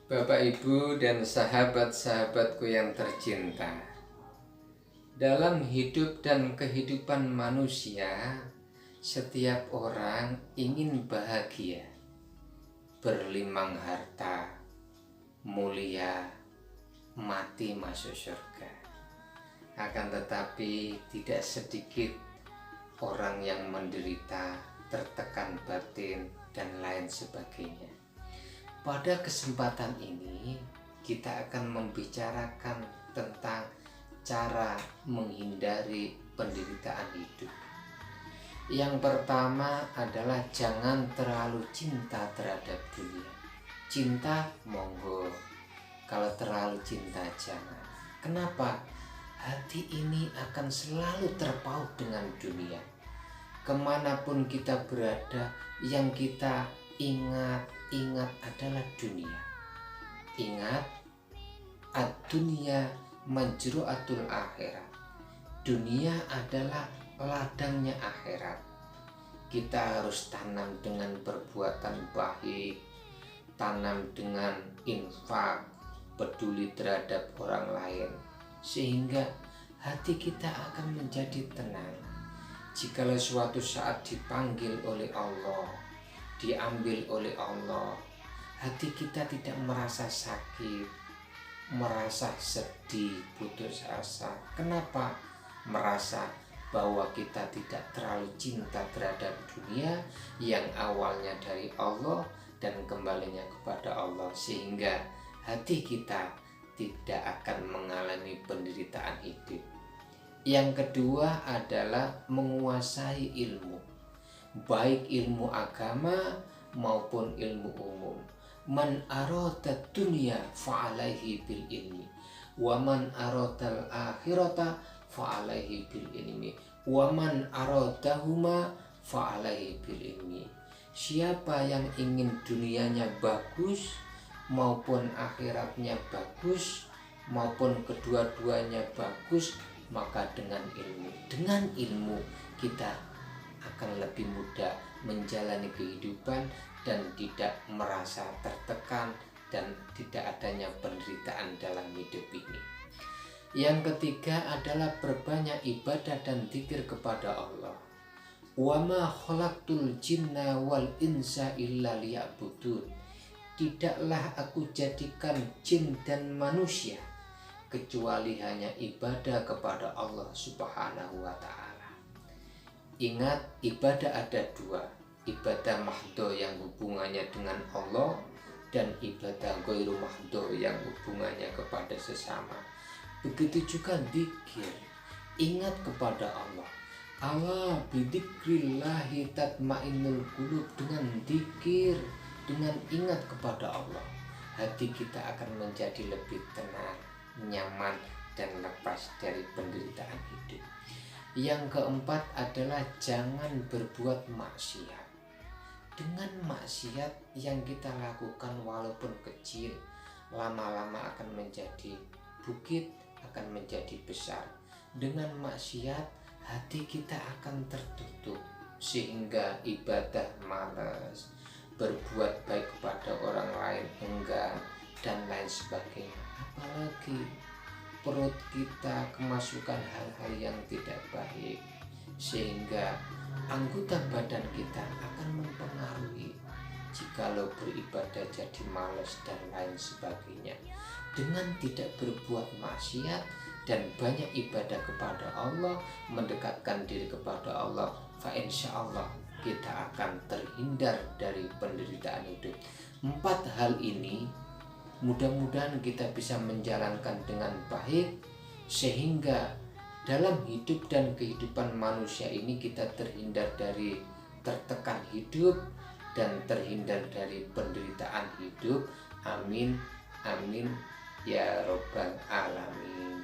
Bapak, Ibu, dan sahabat-sahabatku yang tercinta, dalam hidup dan kehidupan manusia, setiap orang ingin bahagia, berlimang harta, mulia, mati masuk surga. Akan tetapi tidak sedikit orang yang menderita, tertekan batin, dan lain sebagainya. Pada kesempatan ini kita akan membicarakan tentang cara menghindari penderitaan hidup. Yang pertama adalah jangan terlalu cinta terhadap dunia. Cinta monggo, kalau terlalu cinta jangan. Kenapa? Hati ini akan selalu terpaut dengan dunia. Kemanapun kita berada, yang kita ingat adalah dunia. Ingat, ad-dunya majru'atul akhirat. Dunia adalah ladangnya akhirat. Kita harus tanam dengan perbuatan baik, tanam dengan infak, peduli terhadap orang lain, sehingga hati kita akan menjadi tenang. Jikalau suatu saat dipanggil oleh Allah, diambil oleh Allah, hati kita tidak merasa sakit, merasa sedih, putus asa. Kenapa? Merasa bahwa kita tidak terlalu cinta terhadap dunia yang awalnya dari Allah dan kembalinya kepada Allah, sehingga hati kita tidak akan mengalami penderitaan hidup. Yang kedua adalah menguasai ilmu, baik ilmu agama maupun ilmu umum. Man arada dunya fa'alaihi bil ilmi, wa man aradal akhirata fa'alaihi bil ilmi, wa man aradahuma fa'alaihi bil ilmi. Siapa yang ingin dunianya bagus maupun akhiratnya bagus, maupun kedua-duanya bagus, maka dengan ilmu kita akan lebih mudah menjalani kehidupan dan tidak merasa tertekan dan tidak adanya penderitaan dalam hidup ini. Yang ketiga adalah berbanyak ibadah dan zikir kepada Allah. Wa ma khalaqtul jinna wal insa illa liya'budun. Tidaklah aku jadikan jin dan manusia kecuali hanya ibadah kepada Allah Subhanahu wa ta'ala. Ingat, ibadah ada dua, ibadah mahdo yang hubungannya dengan Allah dan ibadah ghairu mahdo yang hubungannya kepada sesama. Begitu juga zikir, ingat kepada Allah. Allah bidzikrillahi tatmainnul qulub. Dengan zikir, dengan ingat kepada Allah, hati kita akan menjadi lebih tenang, nyaman, dan lepas dari penderitaan hidup. Yang keempat adalah jangan berbuat maksiat. Dengan maksiat yang kita lakukan walaupun kecil, lama-lama akan menjadi bukit, akan menjadi besar. Dengan maksiat hati kita akan tertutup, sehingga ibadah malas, berbuat baik kepada orang lain enggan, dan lain sebagainya. Apalagi perut kita kemasukan hal-hal yang tidak baik, sehingga anggota badan kita akan mempengaruhi. Jikalau beribadah jadi malas dan lain sebagainya. Dengan tidak berbuat maksiat dan banyak ibadah kepada Allah, mendekatkan diri kepada Allah, fa insyaallah kita akan terhindar dari penderitaan hidup. 4 hal ini mudah-mudahan kita bisa menjalankan dengan baik, sehingga dalam hidup dan kehidupan manusia ini kita terhindar dari tertekan hidup dan terhindar dari penderitaan hidup. Amin, amin, ya robbal alamin.